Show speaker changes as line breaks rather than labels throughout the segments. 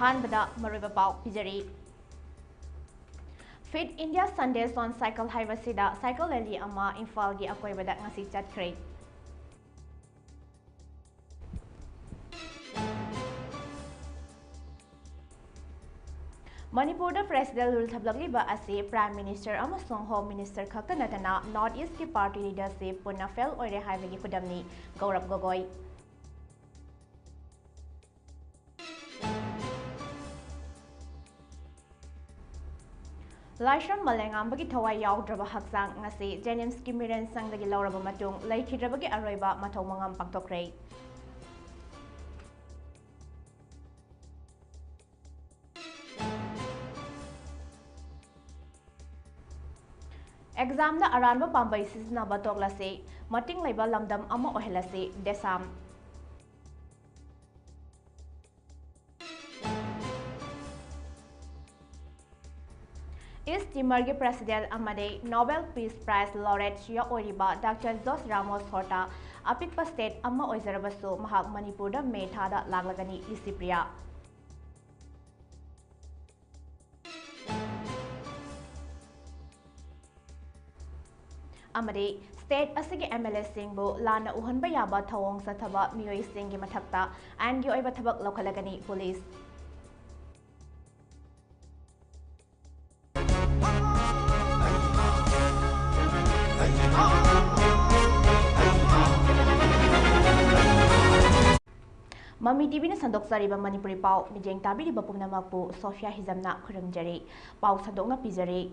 अहानबदा मरुबा पाउ पिजरी Fit India Sundays on Cycle Haibasida Cycle Rally ama Imphal gi akoibada ngasi chatkhre Manipur da President Rule Thablagli ba ase Prime Minister amasong Home Minister khakta natana North East ki party leadership punna fail oire haibagi kudamni Gaurav Gogoi Laishram Malengambagi Thawai Yaudraba Haksang ngasi Jenims Kimiren Sangdagi Lauraba Matung Laikhidrabagi Aroiba Matawangam Paktokre Exam na Aranba Pambai Sisna Batoglase Mating Laiba Lamdam Ama Ohelase Desam East Timor के President amade Nobel Peace Prize laureate ya oriba Dr. Jos Ramos Horta apikpa state amma oizarabasu mahak Manipur da May thada laglagani Lisipriya amade state asigi MLA singbu lana uhanba yaba thawong sa thaba miyoi singi mathakta and gi oiba thabak lokhalagani police Mami TV na sandok sariba Manipuri pau mijeng tabi di bapum namakpu SOPHIA HIJAM na kuramjari pau sandok na pizari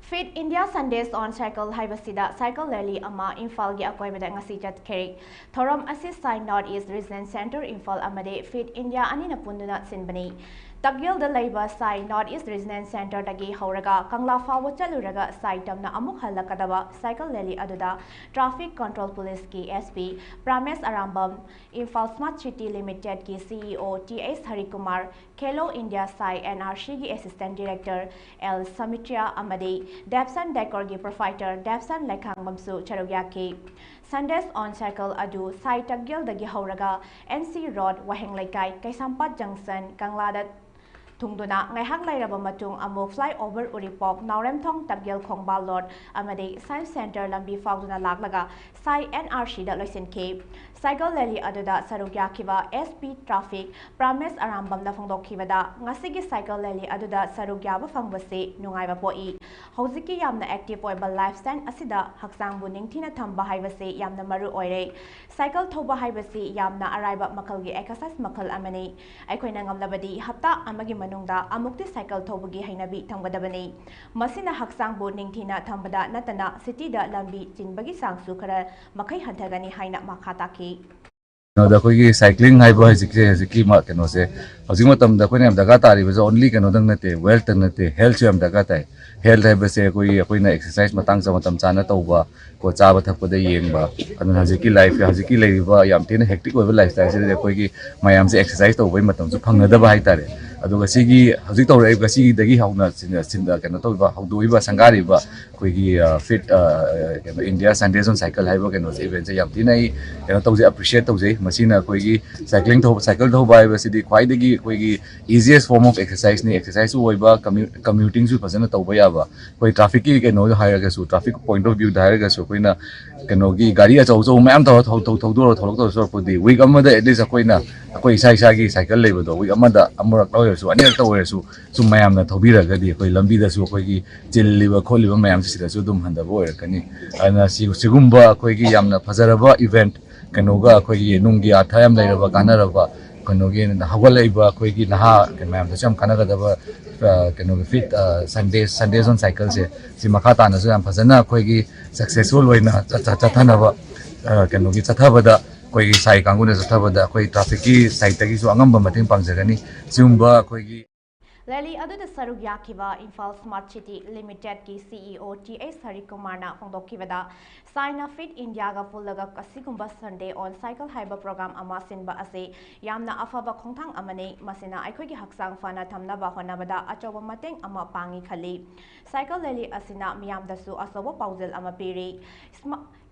Fit India Sundays on Cycle Haibasida Cycle Rally ama Imphal gi akoibada ngasi chatkeri thoram asi sign North East Resident Center Imphal amade Fit India ani na punduna sinbani Tagyal da laiba sai North East Resident Center dagi hauraga Kangla fawa chaluraga sai tamna amuk halakadaba Cycle Rally aduda Traffic Control Police ki SP Prames Arambam Imphal Smart City Limited ki CEO TS Harikumar Khelo India Sai NRC ki Assistant Director L Samitria amade Dapsan Decor gi Provider Dapsan Lekhang Bamsu Charogya ki Sundays on Cycle adu sai tagyal dagi hauraga NC Road Waheng Laikai Kaisampat Junction Kangladat Tungduna ngaihak lairaba matung amu flyover uripok Nauremthong Tagyal Khongbal Lord amade Science Center lambi fauduna laglaga sai NRC da loisinke Cycle Rally aduda sarugya kiba SP Traffic Prames Arambam na phongdokhibada ngasigi Cycle Rally aduda sarugya ba fangbase nungaiba poi hojiki yamna active oiba lifestyle asida haksang bu ningthina thamba haibase yamna maru oire cycle thoba haibase yamna araiba makal gi exercise makal amani aikoina ngamlabadi hapta amagi manungda amukti cycle thobagi hainabi thanggadabani masina haksang bu ningthina thambada natana city da lambi chinbagi sangsu khara makai hanthagani haina makhata ki
da koi cycling hai ba hiziki ma keno se hojing matam da koi ne daga tari ba only keno dang nate wealth tang nate health cham daga tai health hai ba se koi na exercise matang sa matam chana tauba ko cha ba thak pa da yeng ba anu hiziki life hiziki lai ba yam tin hectic oi ba lifestyle se koi gi mayam se exercise tauba matam su phang da ba hai tare aduga sigi hojik tau rai ga sigi dagi hauna sinda keno tauba haudu ba sangari ba koi gi fit keno India Sundays on Cycle hai ba keno event se yam tin ai keno tau je appreciate tau je masina koi gi cycle tho ba ba sidi khwai dagi koi gi easiest form of exercise ni exercise oi ba commuting su phasana tau ba ya ba koi traffic ki keno hire ga su traffic point of view da hire ga su koi na keno gi gari a chau chau mayam tau thau do tholok to so pudi week amada at least koi na koi sai gi cycle lei ba do week amada amurak law su ani ta oi su mayam na thobira ga di koi lambi da su koi gi chilli ba kholi ba mayam sida su dum handa bo er kani ana sigumba koi gi yamna phazaraba event kanoga koi nungi athayam lairaba kanaraba kanogi hawalaiba koi gi naha mayam da cham kanaga da ba kanogi fit Sundays on Cycle se si makhata na su yam phazana koi gi successful hoina chathana ba kanogi chathaba koi gi sai kanguna chathaba da koi traffic ki site gi su angamba mating pangjagani simba koi gi
Lali aduda saruk yakiba Imphal Smart City Limited ki CEO T.A. Sarikumar na phongdokibada Sign Fit India ga pullaga kasigumba Sunday on Cycle Haiba program ama sinba ase yamna afaba khongthang amane masina aikhoi gi haksang fana thamnaba honabada achoba mateng ama pangi khali Cycle Lali asina miyamdasu asobo paujel ama piri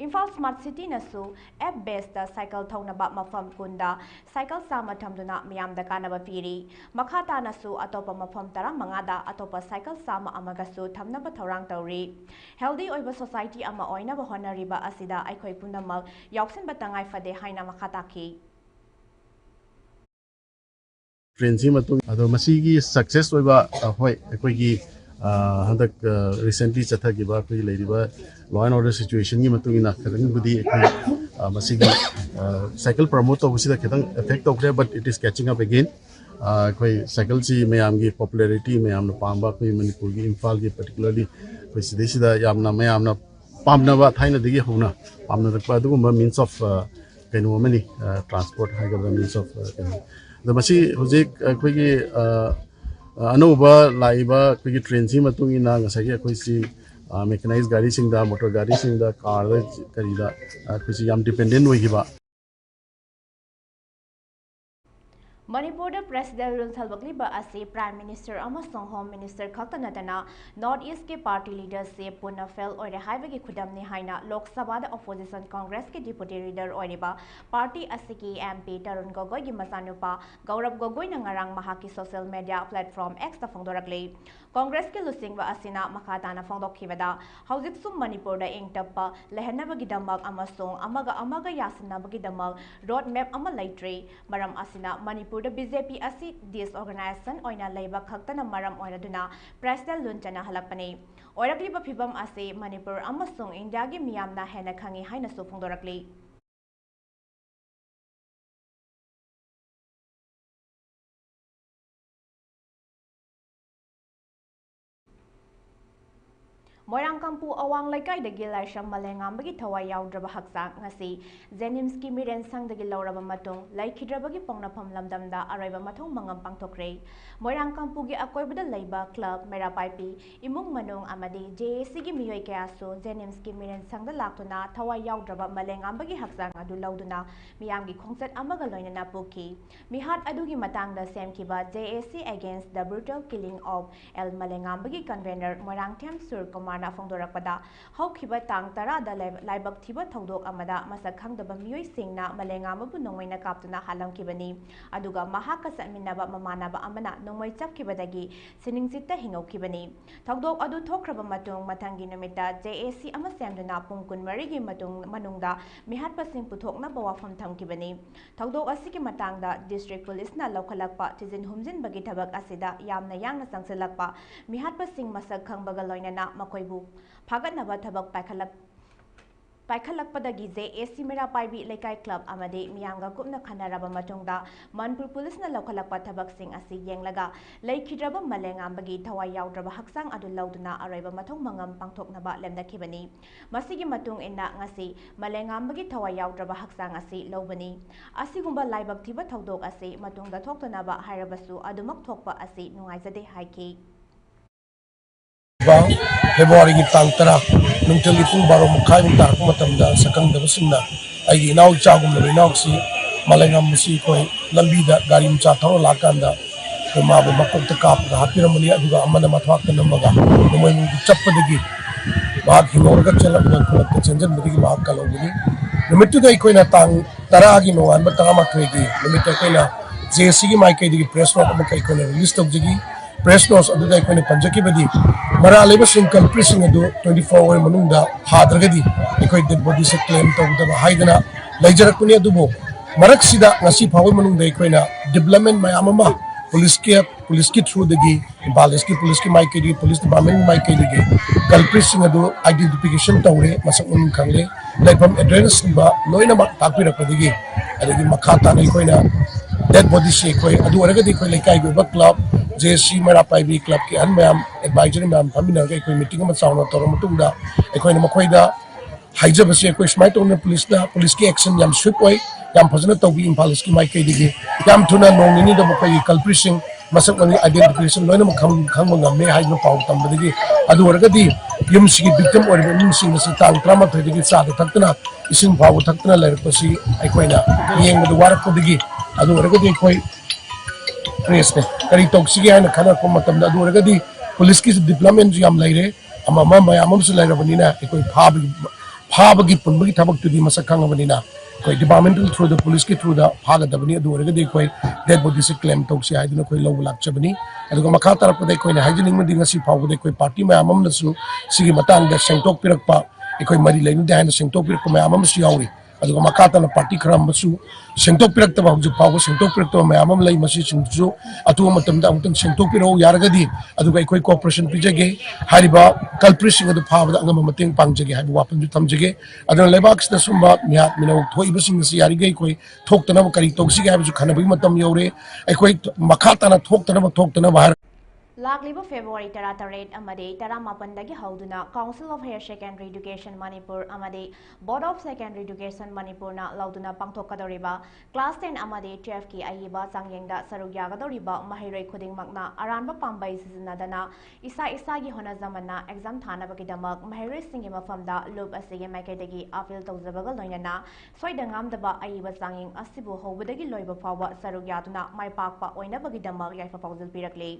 Imphal Smart City nasu app based cycle thonaba mafam kunda cycle sama thamduna miyamda kanaba piri makhata nasu atopa mafam tara mangada atopa cycle sama amagasu thamnaba thorang tauri healthy oiba society ama oina ba honariba asida aikhoi punamal yauksin batangai fade haina makhata ki
Friends matung ado masigi success oiba hoi akoi gi handak recently chatha gi ba koi leiriba law and order situation gi matung ina kadang budi akoi masigi cycle promote to sida kadang effect okre but it is catching up again koi cycle si mayam gi popularity mayam na pamba koi Manipur gi Imphal gi particularly koi sida yamna mayam na pamna ba thaina digi hona pamna da pa du means of kaino mani transport ha ga means of the masi hojik koi gi अनोबा Laiba कोई train सी मतुंग इना ngасagi koi si mechanized gari sing da motor gari sing da car da kari da koi si yam dependent oi giba
Manipur the President Rul Thalbakli ba ase Prime Minister amasong Home Minister khaktanatana North East ke party leaders se puna fail oire haiba gi khudam ni haina Lok Sabha da opposition Congress ke deputy leader oire ba party asiki MP Tarun Gogoi gi masanupa Gaurav Gogoi na ngarang mahaki social media platform X ta phongdorakle Congress ke lusing ba asina makhata na phongdokhibada hauzik sum Manipur da engtappa lehanaba gi damak amasong amaga yasna ba gi damak road map ama laitre maram asina Manipur the BJP asi disorganization oina leiba khaktana maram oina duna President Lunchana halakpani oirakli ba phibam ase Manipur amasung India gi miyamna hena khangi haina su phongdorakli Moirang Kampu awang laikai dagi laisham malengam bagi thawai yaudra haksang ngasi Jenims ki miren sang dagi lauraba matung laikhidra bagi pongnapam lamdamda araiba mathong mangam pangthokre Moirang Kampu gi akoibada laiba club mera paipi imung manung amadi JAC gi miyoi kayasu Jenims ki miren sangda laktuna thawai yaudra malengam bagi haksang adu lauduna miyam gi khongset amaga loinana puki mihat adu gi matangda semkiba JAC against the brutal killing of El Malengam bagi convener Moirang Them Sur Kumar na phongdorakpada haukiba tang tara da laibak thiba thodok amada masak khangdaba miyoi singna malengam bu nongmaina kaptuna halamkibani aduga mahaka saminaba mamanaba amana nongmai chapkibadagi siningsitta hingaukibani thodok adu thokraba matung mathangi numita JAC ama semduna pung kunmari gi matung manungda mihat pasing puthokna bawafam thamkibani thodok asiki matangda district police na lokhalakpa tijin humjin bagi thabak asida yamna yangna sangselakpa mihat pasing masak khangbaga loinana makoi Paganaba Tabak Paikalakpadagi JAC Mera Paibi Lekai Club Amade Miyanga Kupna Kanaraba Matungda Manipur Police na Lokalakpa Tabak Sing Asi Yenglaga Laikidraba Malengam Bagi Tawai Yaudraba Haksang Adu Lauduna Araiba Matong Mangam Pangtoknaba Lemda Kibani Masigi Matung Ina Ngasi Malengam Bagi Tawai Yaudraba Haksang Asi Lobani Asigumba Laibak Tiba Tawdok Asi Matungda Toktanaba Hirabasu Adumak Tokpa Asi Nungaizade Haiki
February ki tang tara nungtel ki pung baro mukhai mung tar kumatamda sakang da basinna ai inaw chagum na inaw si malengam musi koi lambi da gari mcha tharo lakanda ko ma ba makok ta kap da hapiramani aduga amana mathwak ta namaga nomoi mung chappadagi ba hinorga chala ba ko ta chenjan budi ba kalogini numitu dai koi na tang tara gi no an ba tanga mathoi gi numitu koi na JC gi mai kai di press note ba kai koi na list of jigi press notes adu dai koi na panjaki badi Mara labor single pressing adu 24 hour manungda hadragadi ekoi dead body se claim tawdaba haidana laijarakuni adubo marak sida ngasi phawi manungda ekoina development mayamama police ki through dagi baleski police ki maike di police department maike di culprit sing adu identification tawre masak un khangle laifam address ba loina ma takpira padigi adagi makhata na ekoina dead body se ekoi adu aragadi ekoi lekai go club JC Mera Paibi Club ki an mayam advisory mayam phamina ga ekoi meeting ma chawna tor matungda ekoi na makhoida HIJAM se ekoi smite on police ki action yam swift oi yam phajana tawbi Imphal ki mai kai digi yam thuna nongini da makoi culprit masak mani identification loina ma khang ngam me hai no pau tam badagi adu waragadi yum sigi victim or yum sing si tang trama thadigi sa da thakna ising pau thakna lai pasi ai koina yeng du warak kodigi adu waragadi koi press ne kari toxic hai na khana ko matam da adu waragadi police ki deployment yam lai re ama ma ya mam su lai rabani na koi phab gi punbagi thabak tu di masak khang bani na koi departmental through the police ki through the phaga dabani adu waragadi koi dead body se claim toxic hai dina koi low lak chabani adu makha tarap ko dai koi na hygienic ma dinga si phab dai koi party ma amam na su sigi matang da sengtok pirak pa koi mari lai ni da na sengtok pirak ma amam si yawi adu makha ta na party kram su sengtok pirak ta ba ju phab sengtok pirak to ma amam lai masi sing su atu matam da amtang sengtok piro yaragadi adu koi cooperation pijage hariba culprit sing adu phab da ngam mateng pangjage haibu wapan ju thamjage adu lebak na sumba mihat minau thoi basing si yari gai koi thok tana kari toksi ga ju khana bi matam yore koi makha ta na thok tana bahar
Laglibo February tara taret amade tara mapandagi hauduna Council of Higher Secondary Education Manipur amade Board of Secondary Education Manipur na lauduna pangthokadoriba Class 10 amade 12 ki ayiba changyengda saruk yagadoriba mahiroi khuding makna aranba pambai sizinadana isa gi honazamana exam thanabagi damak mahiroi singi mafamda loop asige maikaidagi appeal tawzabaga loinana soidangam daba ayiba changyeng asibu hobudagi loiba fawa saruk yaduna maipakpa oinabagi damak yaifa fawzal pirakle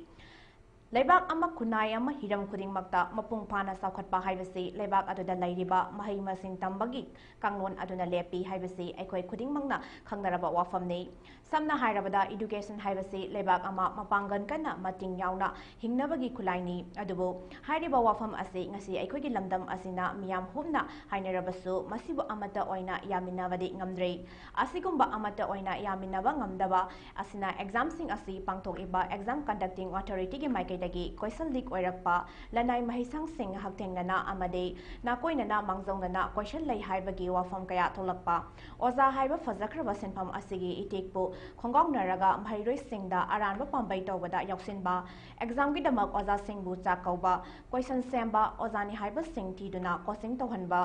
Lebak ama kunai ama hiram kuding makta mapung pana saukhat pa haibasi lebak aduda lairiba mahai masing tambagi kanglon aduna lepi haibasi aikoi kuding mangna khangnaraba wafamni samna hairabada education haibasi lebak ama mapangan kana mating yauna hingnabagi kulaini adubu hairiba wafam ase ngasi aikoi gi lamdam asina miyam humna hainarabasu masibu amata oina yaminabadi ngamdrei asigumba amata oina yaminaba ngamdaba asina exam sing asi pangthok iba exam conducting authority gi maike dagi question leak oirakpa lanai mahisang sing haktengnana amade nakoinana mangjongnana question lai haibagi wafam kaya tholakpa oza haiba fajakraba senpham asigi itekpu khongongnaraga mairoi singda aranba pambai tawbada yauksinba exam gi damak oza singbu chakauba question semba ozani haiba sing tiduna coaching tawhanba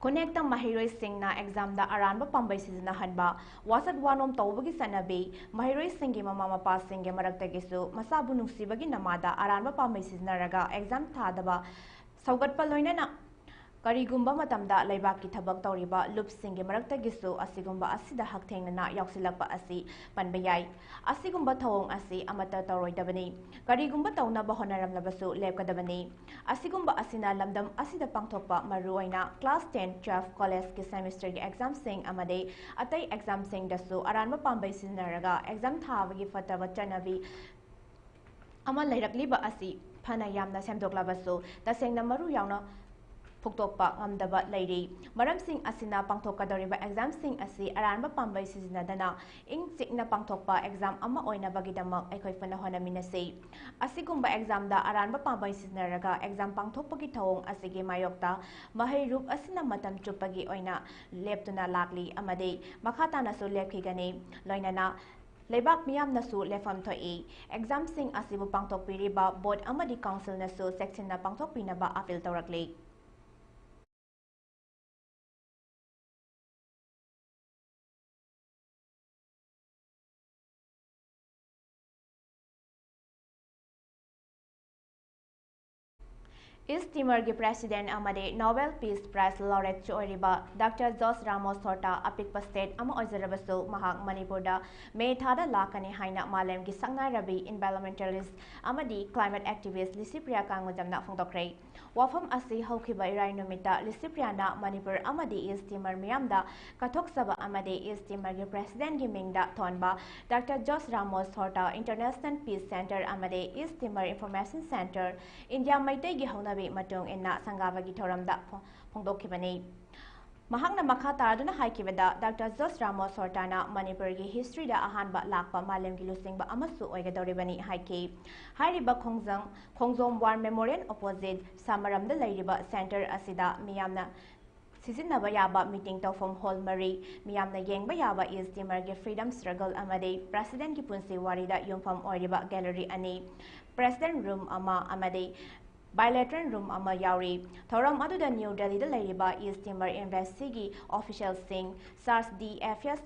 Connect mahiroi singna exam da aranba pambai sizna hanba wasat wanom tawbagi sanabi mahiroi singi mama mapa singe maraktagisu masabu nungsibagi namada aranba pambai sizna raga exam thadaba saugatpa loinana karigumba matamda laibaki thabak tawriba loop singe maraktagisu asigumba asida haktengnana yauksilakpa asi panbayai asigumba thawong asi amata tawroidabani karigumba tawnaba honaramlabasu lepkadabani asigumba asina lamdam asida pangthokpa maruaina class 10 12 college ki semester gi exam sing amade atai exam sing dasu aranba pambai siznaraga exam thabagi fataba chanabi ama lairakliba asi phana yamna semdoklabasu tasengna maru yauna Puktopa ngamdaba lairi maramsing asina pangthokadoriba exam sing asi aranba pambai sizinadana ing chikna pangthokpa exam ama oina bagidamak aikoi fana honaminase asigumba exam da aranba pambai sizinaraga exam pangthokpagi thawong asigi mayokta mahai rup asina matam chupagi oina leptuna lakli amade makhatana su lepkhigani loinana Lebak miyam nasu lefam thoi exam sing asibu pangthokpiriba board amadi council nasu section na pangthokpinaba appeal tawrakli East Timor ki President amade Nobel Peace Prize laureate choiriba Dr. Jos Ramos Horta apikpa state ama oizarabasu mahak Manipurda May thada lakani haina malem gi sangnai rabi environmentalist amadi climate activist Lisipriya Kangujamna phongdokrai wafam asi haukiba irai numita Lisipriya na Manipur amadi East Timor miyamda kathok saba amade East Timor gi President gi mingda thonba Dr. Jos Ramos Horta International Peace Center amade East Timor Information Center India Maitai gi hauna matung inna sangabagi thoramda phongdokhibani mahakna makha taraduna haikibada Dr. Jos Ramos Hortana Manipur gi history da ahanba lakpa malem gi lusingba amasu oigadoribani haiki hairiba khongjom war memorial opposite samaramda lairiba center asida miyamna sizinaba yaba meeting tawfam hall mari miyamna yengba yaba East Timor gi freedom struggle amade president gi punsi warida yumfam oiriba gallery ani president room ama amade bilateral room ama yauri thoram aduda New Delhi da lairiba East Timor embassy gi official sing SARS DFS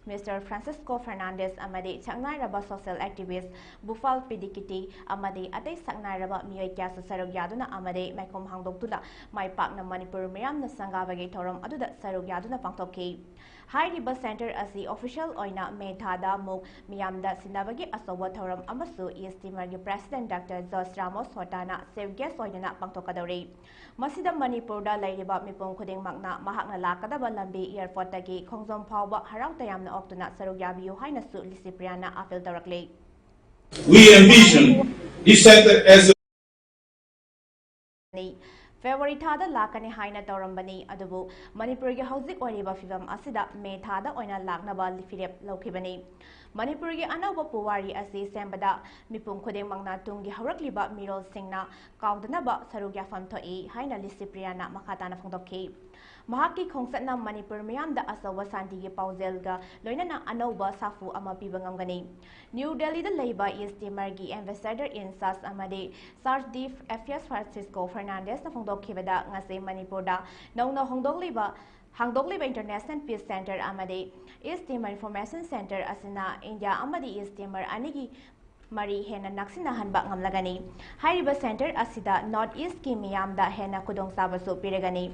Mr. Francisco Fernandez amadi saknairaba social activist Bufal Pidikiti amadi atai saknairaba miyoi kya su saruk yaduna amadi maikom hangdoktuna mai pakna Manipur miyamna sangabagi thorom aduda saruk yaduna pangtokki. Hairiba center asi official oina May thada muk miyamda sinabagi asoba thorom amasu East Timor gi President Dr. Jos Ramos Hotana save guest oina pangtokadori. Masida Manipur da lairiba mipong khuding makna mahakna lakadaba lambi airport tagi khongjom phawba harau tayamna oktuna saruk yabiyu haina su Lisipriana appeal tawrakle.
We envision this center as a
February thada lakani haina tawrambani adubu Manipur gi hauzik oiriba fibam asida May thada oina laknaba lifirep laukibani. Manipur gi anauba puwari asi sembada mipum khudeng mangna tungi haurakliba mirol singna kaudnaba saruk yafam thoi haina Lisipriana makhatana phongdokki. Mahaki khongsatna Manipur miyamda asawa santi gi pauzelga loinana anauba safu ama pibangamgani. New Delhi da leiba East Timor gi ambassador in SAS amade Sardif Affairs Francisco Fernandez na phongdokkibada ngase Manipur da nauna hangdogliba International Peace Center amade East Timor Information Center asina India amade East Timor anigi Mari hena naksina hanba ngamlagani. Hairiba center asida North East ki miyamda hena kudong sabasu piragani.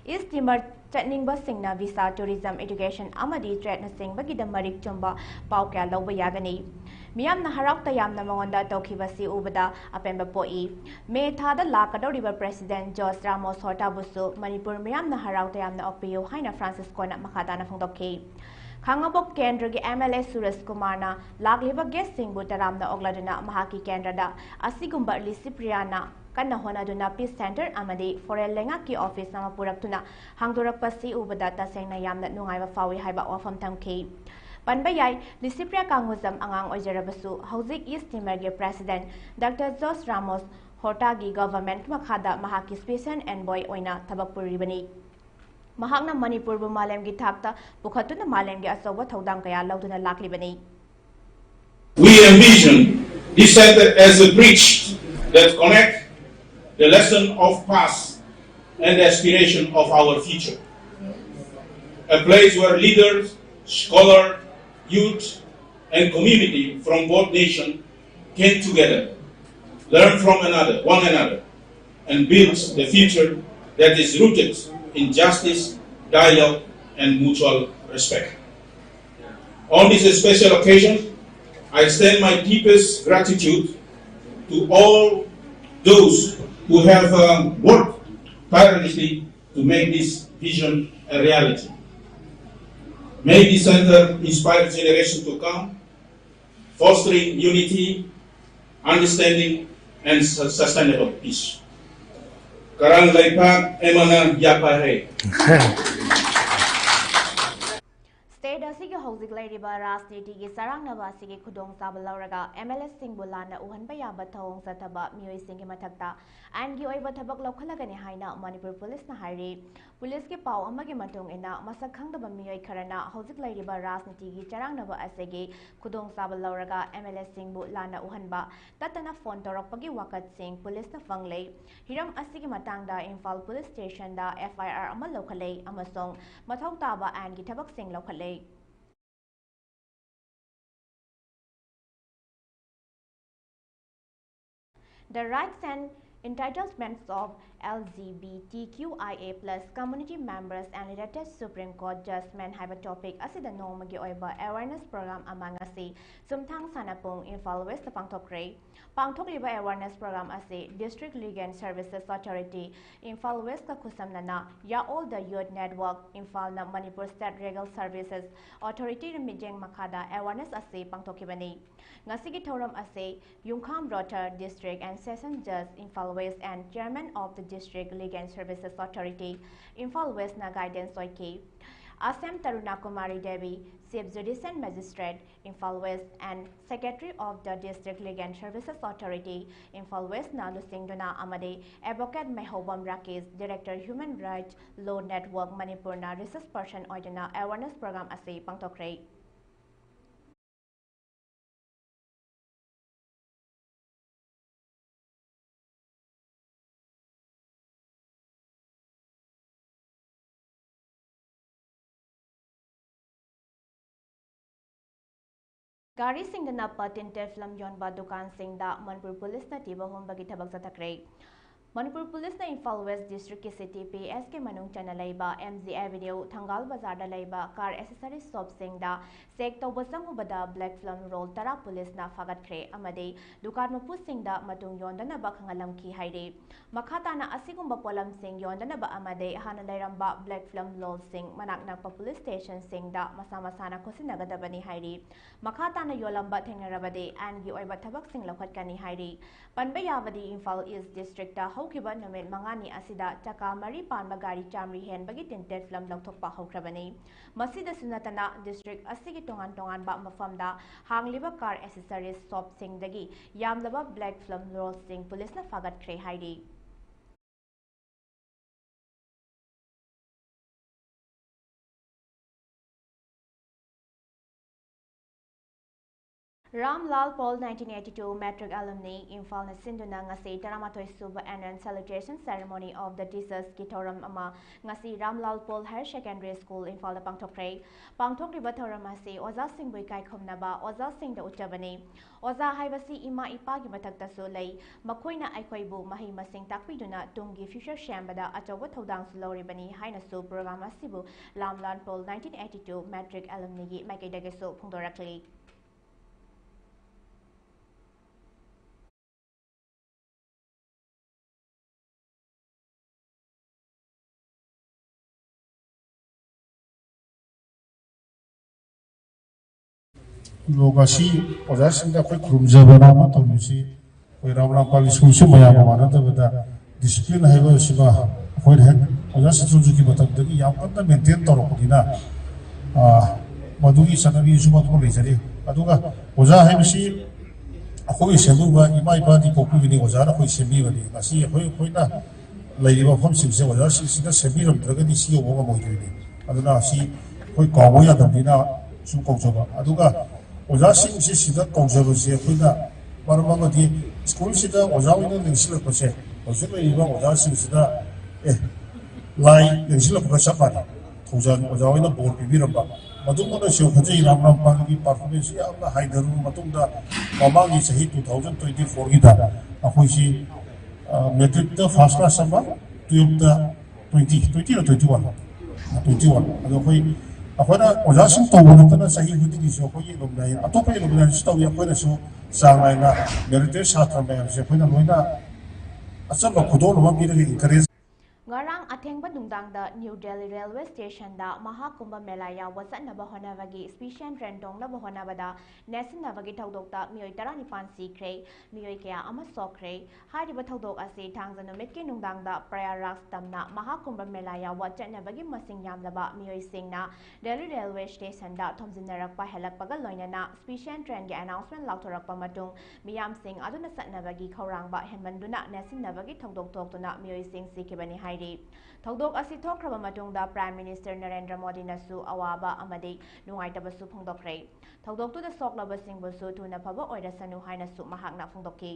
East Timor chatningba singna visa tourism education amadi trade na singbagi da marik chumba pau kya lawba yagani. Miyamna harau tayamna mangonda tawkhibasi ubada apemba poi. May thada lakadoriba President Jos Ramos Hortabusu Manipur miyamna harau tayamna okpiyo haina Francisco na makhatana phongdokki. Khangabok Kendra gi MLA Suresh Kumarna lagliba guest singbu taramna ogladuna mahaki Kendrada asigumba Lisipriana kanna honaduna Peace Center amadi Forel Lenga ki office nama puraktuna hangdorakpasi ubada tasengna yamna nungaiba fawi haiba wafam tamki. Panbayay Lisipria kanguzam angang ojarabasu hauzik East Timor gi President Dr. Jos Ramos Hortagi government makhada mahaki special envoy oina thabak puribani. Mahakna Manipur bu malem gi thakta pukhatuna malem gi asoba thodam kaya lauduna laklibani.
We envision this center as a bridge that connects the lesson of past and the aspiration of our future. A place where leaders, scholars, youth, and community from both nations came together, learn from one another, and build the future that is rooted in justice, dialogue, and mutual respect. On this special occasion, I extend my deepest gratitude to all those who have worked tirelessly to make this vision a reality. May this center inspire generations to come, fostering unity, understanding, and sustainable peace. Karang Laipak Emana Yapare.
State asigi hauzik lairiba rajniti gi sarangnaba asigi khudong saba lauraga MLS singbu lana uhanba yaba thawong sataba miyoi singi mathakta angi oiba thabak lokhalagani haina Manipur police na hairi. Police ki pau amagi matung ina masak khangdaba miyoi kharana hauzik lairiba rajniti gi charangnaba asigi khudong saba lauraga MLS singbu lana uhanba tatana phone torokpagi wakat sing police na fanglei. Hiram asigi matangda Imphal police station da FIR ama lokhalei amasong mathau taba angi thabak sing lokhalei. The rights and entitlements of LGBTQIA plus community members and related Supreme Court judgment have a topic asida nomagi oiba awareness program among asi sumthang sanapung Imphal West pangthokre pangthokliba awareness program asi District Legal Services Authority Imphal West ka khusamnana ya all the youth network Imphal na Manipur State Legal Services Authority mijeng makada awareness asi pangthokibani. Ngasigi thoram ase Yungkham Rotor District and Session Judge Imphal West and Chairman of the District Legal Services Authority Imphal West na guidance oiki. Asem Taruna Kumari Devi, Chief Judicial Magistrate Imphal West and Secretary of the District Legal Services Authority Imphal West na lusingduna amade Advocate Mehobam Rakesh, Director Human Rights Law Network Manipur na resource person oidana awareness program ase pangtokre. Gari sing na patinted film yon ba dukan sing da Manipur Police na tiba humbagi tabag sa takray. Manipur Police na Imphal West District ki CTP SK Manung Chana Laiba MZ Avenue Thangal Bazar da Laiba car accessories shop sing da sek to basang ubada black film roll tara police na fagat kre amade dukan mapu sing da matung yon da na ba khangalam ki haire makhata na asigumba polam sing yon da na ba amade hana lairamba black film roll sing manak na pa police station sing da masama sana khosinaga da bani haire makhata na yolamba thengarabade and gi oiba thabak sing lokhat kani haire panba yawadi Imphal East District da haukiba namel mangani asida chaka mari panba gari chamri hen bagi tinted film lokthokpa haukrabani masida sunatana district asigi tongan tongan ba mafamda hangliba car accessories shop sing dagi yamlaba black film roll sing police na fagat kre hairi Ramlal Paul 1982 Metric Alumni Imphal na sinduna ngasi taramathoy suba annual celebration ceremony of the Jesus Gitoram ama ngasi Ramlal Paul Higher Secondary School Imphal da pangthokre pangthokriba thoram asi oza singbui kai khomnaba oza singda uchabani oza haibasi ima ipa gi mathakta su lei makhoina aikhoibu mahi masing takpiduna tunggi future shambada achoba thodang su loribani haina su program asibu Ramlal Paul 1982 Metric Alumni gi maikaidage su phungdorakli
लोग असी ओजा सिंगा कोई खुमजबना मा तौसी कोई रामराम पाली school मया माना तबदा डिसिप्लिन हैबो सिबा कोई है ओजा सिजु की मतलब दगी याम कन्ना मेंटेन तौरपदिना मधुगी सनबी सुबा को लेजरे अदुगा ओजा हैबसी अखोई सेलुबा इमा इपा दि पोपुगिनी ओजा रा कोई सेमी बनी असी कोइना लैरिबा फम सिंसे ओजा सिदा सेमी रमद्रगनि सियो बोगा मोइदुनी अदुना असी कोई कावो यादबदिना सु कौजबा अदुगा ओजा सिंसे सिदा कौजबसे कोइना परमामदि स्कूल सिदा ओजा ओइना निंसिलपसे ओजु लैरिबा ओजा सिंसिदा लाई निंसिलपका सपानि थौजान ओजा ओइना बोर बिबिरबा मदुमना सियो खजै रामराम पांगी परफॉर्मेंस यामना हाइदरु मतुंदा ममांगी सही 2024 गिदा अखोइसि मेट्रिक दा फर्स्ट क्लास समा 12 दा 20 or 21 अदो कोई अखोना ओजासिंग तौबनतना सही हुदिगी सो कोई लोमनाय अतोपे लोमनाय स्टोव याखोना सो सांगायना मेरिटे छात्र मैम से कोइना लोइना अचबा खुदो लोमा बिरगे encourage
Ngarang athengba dungdangda New Delhi Railway Station da Mahakumbha Mela yawa chanaba honabagi special train tongnaba honabada nesinabagi thodokta mioi 19 sikre mioi kaya ama sokre hariba thodok ase thangja numit ki nungdangda Prayaraj tamna Mahakumbha Mela yawa chanabagi masing yamlaba mioi singna Delhi Railway Station da thomjinarakpa helakpaga loinana special train gi announcement lauthorakpa matung miyam sing aduna satnabagi khawrangba henmanduna nesinabagi thodok toktuna mioi sing sikibani hai Thodok asi thokraba matungda Prime Minister Narendra Modi nasu awaba amadi nungaitaba su phongdokre Thodok tu da soklaba singbu su tuna phaba oirasanu haina su mahakna phongdokki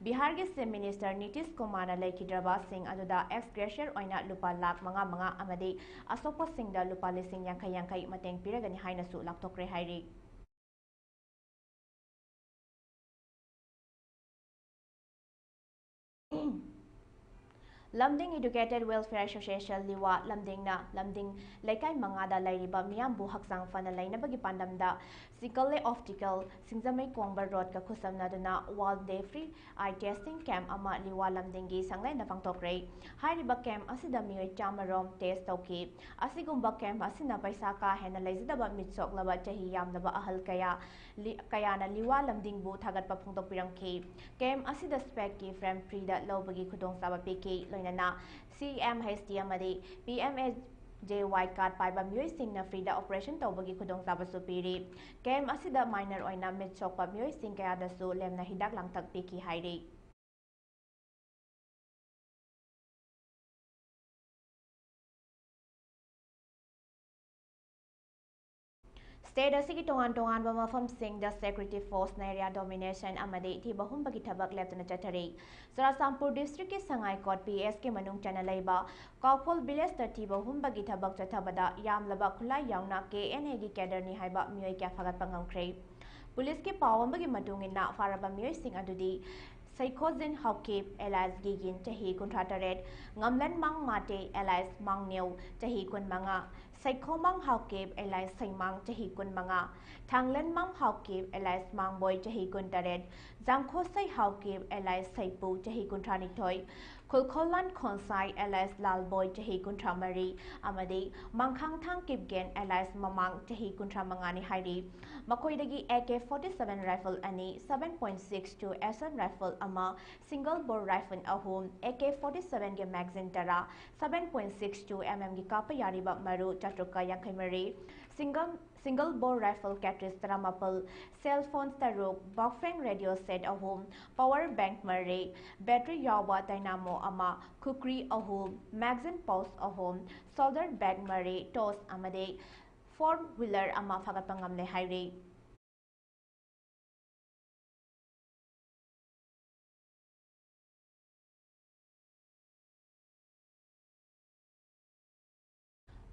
Bihar gi Sim Minister Nitish Kumar na laikhidraba sing aduda ex gracier oina lupa lakh manga amadi asopa singda lupa lising yankai mateng piragani haina su laktokre hairi Lamding Educated Welfare Association liwa lamdingna lamding laikai mangada lairiba miyambu haksang fana lainabagi pandamda sikale optical singzamai kongbar road ka khusamnaduna world day free eye testing camp ama liwa lamdingi sanglai na pangtokre hairiba camp asida mioi chamarom test tauki asigumba camp asina paisa ka hena laizidaba mitsoklaba chahi yamnaba ahal kayana liwa lamdingbu thagatpa phongtokpiramki camp asida spec ki frame free da lobagi khudong saba piki na CMHD amadi PMJY card paiba mioi singna frida operation tawbagi khudong sabasu piri kem asida minor oina mit chokpa mioi sing kaya dasu lemna hidak langtak piki hairi State asigi tongan ba mafam sing the security force na area domination amadi thi bahum bagi thabak leptana chatari Sarasampur district ki sangai kot PS ke manung chana laiba Kaupol village ta thi bahum bagi thabak chathabada yamlaba khulai yauna KNA gi cadre ni haiba mioi kya phagat pangam khrei police की पाव अमगी मतुंगिना फारबा मियोइसिंग अदुदी Saikojin Hawkip Elias Gigin Tahi Kuntrataret Ngamlan Mang Mate Elias Mang New Tahi Kun Manga Saikomang Hawkip Elias Saimang Tahi Kun Manga Tanglan Mang Hawkip Elias Mang Boy Tahi Kun Taret Zangkosai Hawkip Elias Saipu Tahi Kuntrani Toy Kulkolan Konsai Elias Lalboy Tahi Kuntramari Amadi Mangkang Tang Kipgen Elias Mamang Tahi Kuntramangani Hairi Makoidagi AK-47 rifle ani 7.62 SN rifle ama single bore rifle ahum AK-47 ge magazine tara 7.62 mm gi kapa yariba maru chatruka yankhaimari single bore rifle cartridge taramapal cell phone taruk boxframe radio set ahum power bank mari battery yawa dynamo ama kukri ahum magazine post ahum solder bag mari toss amade 4-wheeler ama fagatpangam le hairi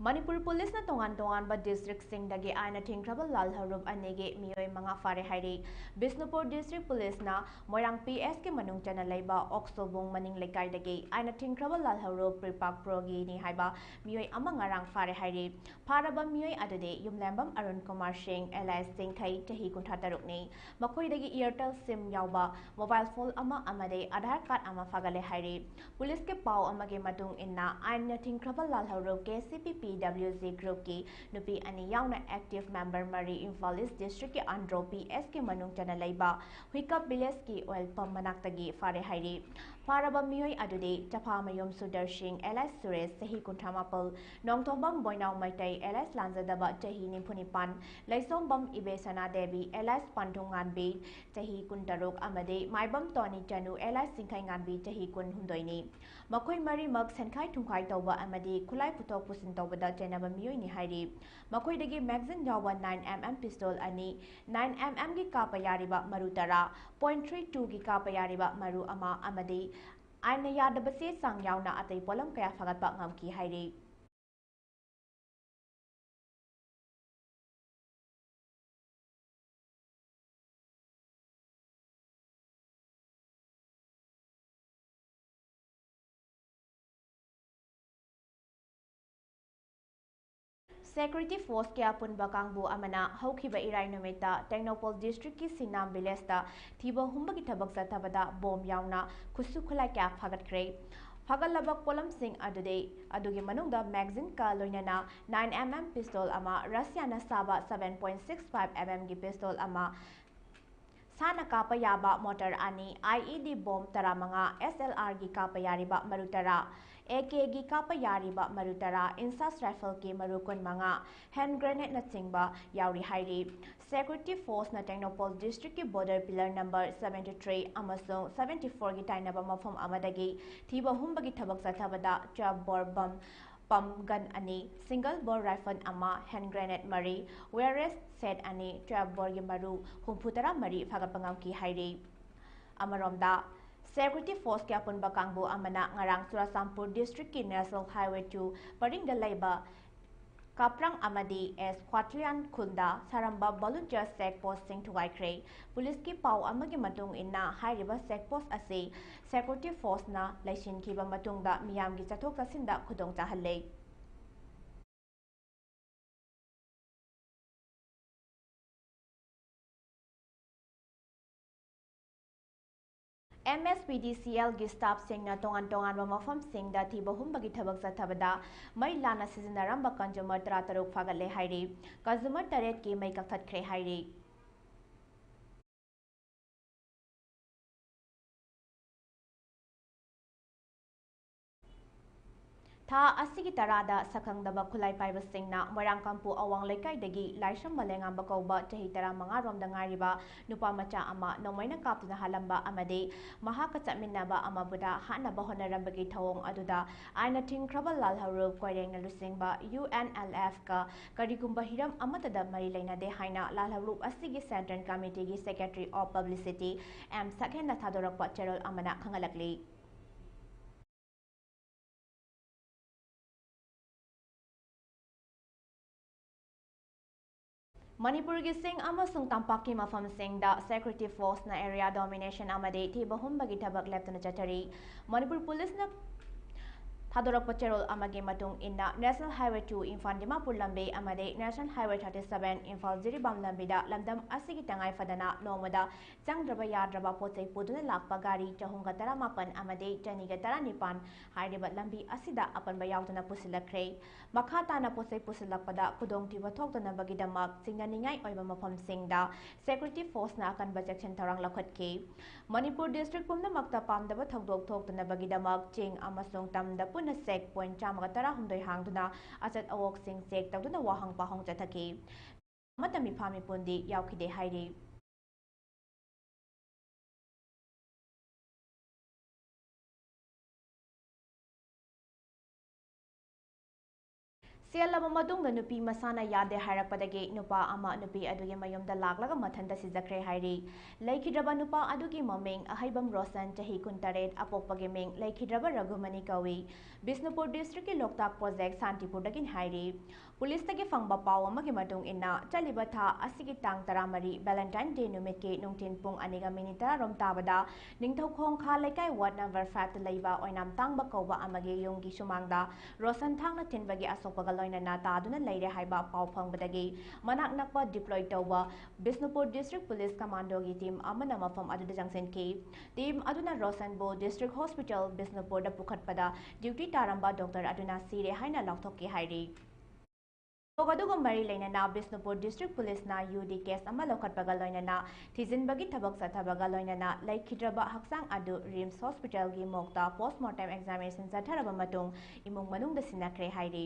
Manipur Police na tongan ba district sing dagi aina thingkrabal lal harup anege miyoi manga fare hairi Bisnupur District Police na Moirang PS ke manung chana leiba Oksobong maning lekai dagi aina thingkrabal lal harup pripak progi ni haiba miyoi amang arang fare hairi Paraba miyoi adade yumlambam Arun Kumar Singh Elias Singh Thai tahi kuntha taruk ni makoi dagi Airtel SIM yauba mobile phone ama amade Aadhaar card ama fagale hairi Police ke pau amage matung inna aina thingkrabal lal harup ke CPP WZ Group की नुपी अनि याउना active member मरी Imphal east district के अंड्रो PS के मनुंग चना लैबा हुइकअप village की oil pump मनाक्तगी फारे हाइरी फारबा मियोय अदुदे चफा मयम सुदर Singh alias Suresh सही कुंठामापल नोंगतोंबम बोइनाव मैतै एलाइस लांजदबा चही निफुनिपान लैसोंबम इबेसना देवी एलाइस पांडुंगानबी चही कुंतरुक अमदे माइबम टोनी चनु एलाइस सिंखाइंगानबी चही कुन हुंदोइनी मखोय मरी मग सेनखाइ थुंखाइ तौबा अमदे खुलाइ पुतोक पुसिन तौबदा चेनबा मियोय नि हाइरी मखोयदगी मैगजीन यावा 9mm पिस्तौल अनि 9mm गी कापा यारिबा मरु तरा .32 गी कापा यारिबा मरु अमा अमदे आइना यादबसे सांग यावना अतै पोलम कया फगतबा ngamki हाइरी Security Force kya punba kangbu amana haukiba irai numita Technopol District ki Sinam Village ta thiba humba ki thabak sathabada bom yauna khusu khulai kya phagatkhre Fagalabak polam sing adugi manungda magazine ka loinana 9mm pistol ama Russia na saba 7.65mm gi pistol ama Sana kapa yaba motor ani IED bomb taramanga SLR gi kapa yariba marutara AK gi kapa yariba marutara insas rifle ki marukon manga hand grenade na chingba yauri hairi Security Force na Technopol District ki border pillar number 73 amasung 74 gi tainaba mafam amadagi thiba humba gi thabak sathabada trap bor bom pump gun ani single bore rifle ama hand grenade mari whereas set ani trap bor gi maru humputara mari phagapangam ki hairi amaromda Security Force kya punba kangbu amana ngarang Surasampur District ki National Highway 2 paring da laiba Kaprang Amadi S. Quatlian Kunda Saramba Volunteer Sec Post Sing Thugaikre Police ki pau amagi matung inna hairiba Sec Post ase Security Force na laisin kiba matungda miyam gi chathok chasinda khudong chahalle MSPDCL gi staff singna tongan ba mafam singda thiba humbagi thabak sathabada mai lana sizinaramba consumer 36 fagalle hairi consumer taret ki mai kakthatre hairi Tha asigi tarada sakhangdaba khulai paiba singna Moirangkampu awang lekai laisam malengam bakauba chahi tara manga romda ngariba nupa macha ama nomaina kaptuna halamba amade mahaka chatminnaba amabuda hanaba honarambagi thawong aduda aina thingkraba lalharu koireng lusingba UNLF ka karigumba hiram amatada mari leinade haina lalharu asigi Central Committee gi Secretary of Publicity M Sakhenda thadorakpa cherol amana khangalakli Manipurgi sing amasung tampaki mafamsingda security force na area domination amade thiba humbagi thabak leptuna chatari Manipur police na Thadorappa cherol amagi matung inna National Highway 2 Imphal Dimapur lambe amade National Highway 37 Imphal Jiribam lambida lamdam asigi tangai fadana nomada changdraba yadraba pochai puduna lakpa gari chahunga taramapan amade chaniga taranipan hairiba lambi asida apanba yauduna pusilakre makata na pochai pusilakpada kudong tiba thokdana bagidamak chinganingai oiba mafam singda security force na akan section tarang lakhatke Manipur district pumna makta pamdaba thokdok thokdana bagidamak ching amasung tamda na sek point chamaga tara humdoi hangduna achat awok sing sek tawduna wahang pahong chathaki matami phami pundi yaukide hairi Sialaba madung na nupi masana yade hairakpadagi nupa ama nupi adugi mayumda laklaga mathanda sizakre hairi laikhidraba nupa adugi maming ahaibam Rosan chahi kuntaret apokpagi ming laikhidraba Raghumani kawi Bisnupur district ki Loktak project Santipur dagin hairi Police tagi fangba paw amagi madung inna chaliba tha asigi tang taramari Valentine Day numit ki nungtin pung aniga minita rom tabada ningthaukhong kha laikai ward number 5 laiba oinam tangba kauba amagi yonggi sumangda Rosan thangna tinbagi asokpaga na taduna leire haiba paw phangbadagi manak nakpa deploy tawba Bisnupur district police commando gi team amana mafam aduda jangsen ki team aduna Rosanbo district hospital Bisnupur da pukhatpada duty taramba doctor aduna sire haina laukthokki hairi Ogadugo mari lainana Bisnupur district police na UD case ama lokhatpaga loinana thijinbagi thabak sathabaga loinana laikhidraba haksang adu Rims hospital gi mokta postmortem examination satharaba matung imung manungda sinakre hairi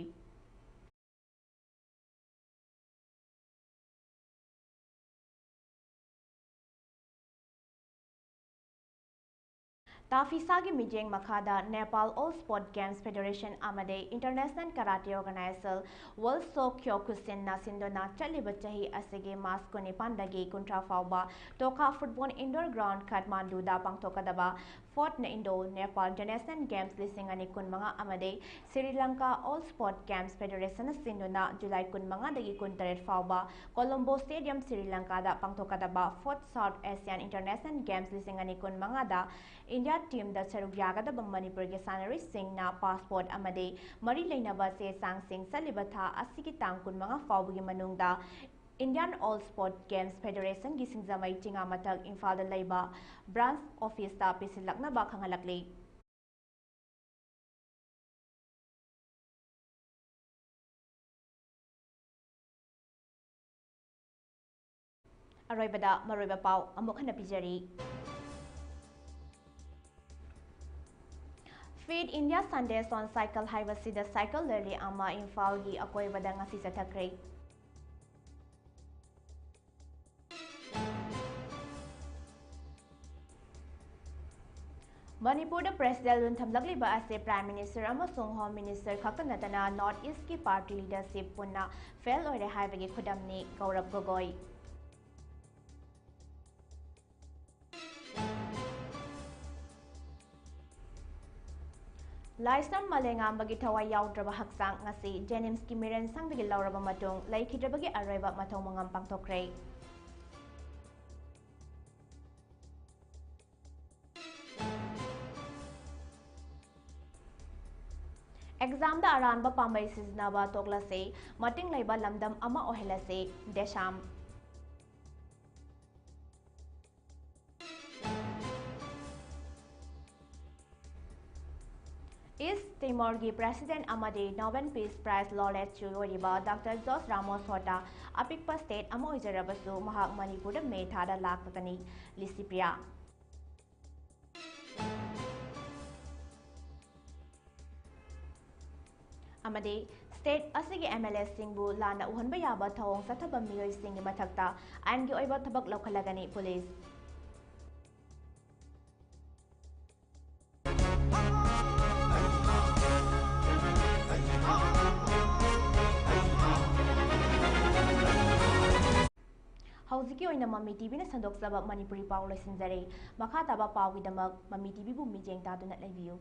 Tafisagi Mijeng Makada Nepal All Sport Games Federation Amade International Karate Organizer World So Kyokusin na Sindona Chaliba Chahi Asige Mas Kunipandagi Kuntra Fauba Toka Football Indoor Ground Kathmandu da Pangtokadaba Fort na Indo Nepal International Games Lisingani Kun Mga Amade Sri Lanka All Sport Games Federation na Sindona July Kun Mga Dagi Kuntaret Fauba Colombo Stadium Sri Lanka da Pangtokadaba Fort South Asian International Games Lisingani Kun Mga da India team da saruk yagadaba Manipur ge sanari sing na passport amade mari leinaba se sang sing salibatha asigi tangkun mga fawgi manungda Indian All Sport Games Federation gi singjamai tinga matak Imphal da leiba branch office ta pisilakna ba khangalakle Aroibada maroiba pau amuk hana pijari Feed India Sundays on Cycle Highway Sida Cycle Rally Ama Imphal gi akoibada ngasi sathakre Manipur da President Lunthamlagliba ase Prime Minister amasung Home Minister khaktanatana North East ki party leadership punna fail oire haibagi khudamni Gaurav Gogoi Laisam Malengam bagi thawai yaudraba haksang ngasi Jenims ki miren sangdagi lauraba matung laikhidrabagi arraiba mathong mangam pangtokre Exam da aranba pambai siznaba toklase mating laiba lamdam ama ohelase desham East Timor gi President Amade Nobel Peace Prize laureate Chuyoriba Dr. Jos Ramos Hota apikpa state ama oijarabasu mahak Manipur da May thada lakpatani Lisipriya Amade state asigi MLS singbu lana uhanba yaba thawong sathaba miyoi singi mathakta ain gi oiba thabak lokhalagani police Hauziki oina Mami TV na sandokjaba Manipuri paw loisinjare makha taba pawgidamak Mami TV bu mijeng taduna laibiyu